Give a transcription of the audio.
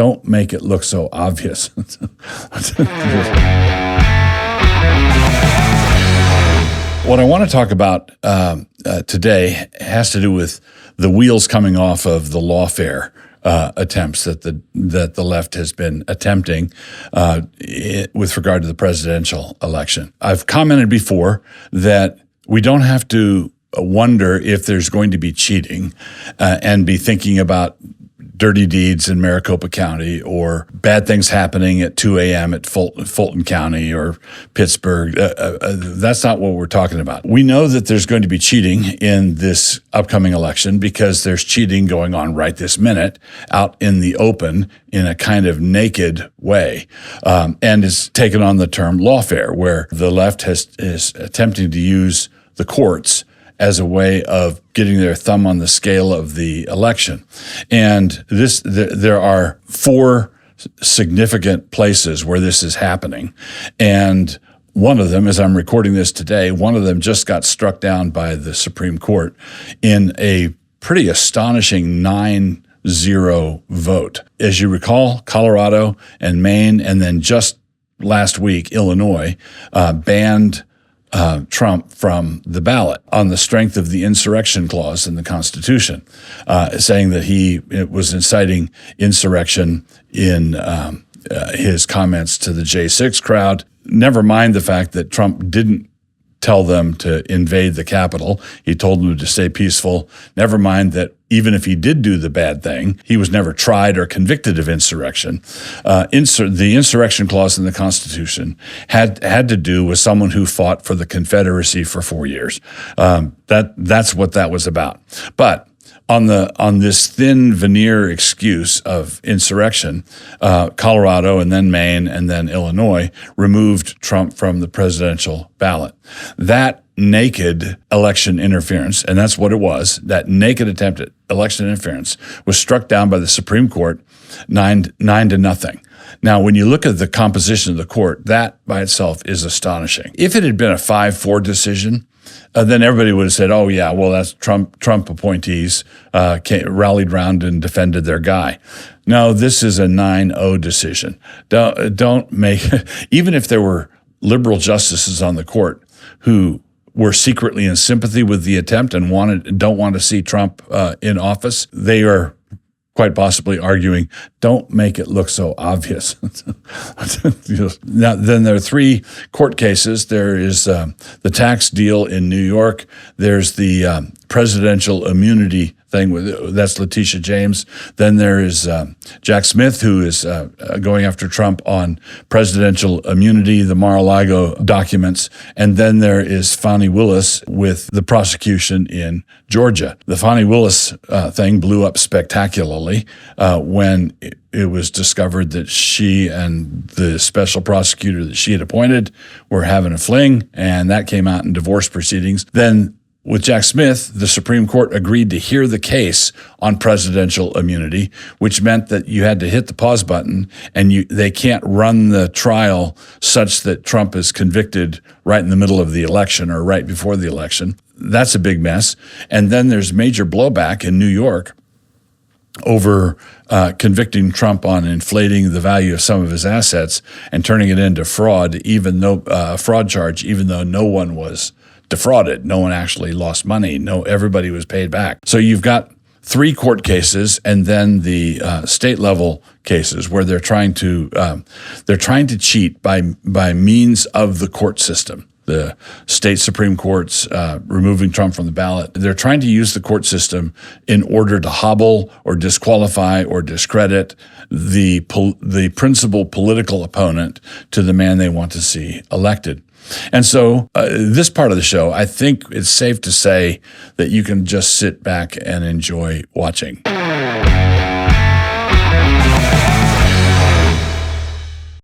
Don't make it look so obvious. What I want to talk about today has to do with the wheels coming off of the lawfare attempts that the left has been attempting with regard to the presidential election. I've commented before that we don't have to wonder if there's going to be cheating and be thinking about dirty deeds in Maricopa County or bad things happening at 2 a.m. at Fulton County or Pittsburgh. That's not what we're talking about. We know that there's going to be cheating in this upcoming election because there's cheating going on right this minute out in the open in a kind of naked way, and is taken on the term lawfare, where the left is attempting to use the courts as a way of getting their thumb on the scale of the election. And there are 4 significant places where this is happening. And one of them, as I'm recording this today, one of them just got struck down by the Supreme Court in a pretty astonishing 9-0 vote. As you recall, Colorado and Maine, and then just last week, Illinois, banned Trump from the ballot on the strength of the insurrection clause in the Constitution, saying that he was inciting insurrection in his comments to the J6 crowd. Never mind the fact that Trump didn't tell them to invade the Capitol. He told them to stay peaceful. Never mind that even if he did do the bad thing, he was never tried or convicted of insurrection. The insurrection clause in the Constitution had to do with someone who fought for the Confederacy for 4 years. That's what that was about. But on this thin veneer excuse of insurrection, Colorado and then Maine and then Illinois removed Trump from the presidential ballot. That naked election interference, and that's what it was, that naked attempt at election interference was struck down by the Supreme Court 9-0. Now, when you look at the composition of the court, that by itself is astonishing. If it had been a 5-4 decision, then everybody would have said, oh, yeah, well, that's Trump appointees rallied around and defended their guy. No, this is a 9-0 decision. Don't make, even if there were liberal justices on the court who were secretly in sympathy with the attempt and don't want to see Trump in office, they are quite possibly arguing, don't make it look so obvious. Now, then there are 3 court cases. There is the tax deal in New York. There's the presidential immunity thing that's Letitia James. Then there is Jack Smith, who is going after Trump on presidential immunity, the Mar-a-Lago documents. And then there is Fani Willis with the prosecution in Georgia. The Fani Willis thing blew up spectacularly when it was discovered that she and the special prosecutor that she had appointed were having a fling, and that came out in divorce proceedings. Then with Jack Smith, the Supreme Court agreed to hear the case on presidential immunity, which meant that you had to hit the pause button, and they can't run the trial such that Trump is convicted right in the middle of the election or right before the election. That's a big mess. And then there's major blowback in New York over convicting Trump on inflating the value of some of his assets and turning it into fraud, even though fraud charge, even though no one was defrauded. No one actually lost money. No, everybody was paid back. So you've got 3 court cases and then the state level cases where they're trying to cheat by means of the court system. The state Supreme Courts removing Trump from the ballot. They're trying to use the court system in order to hobble or disqualify or discredit the principal political opponent to the man they want to see elected. And so this part of the show, I think it's safe to say that you can just sit back and enjoy watching.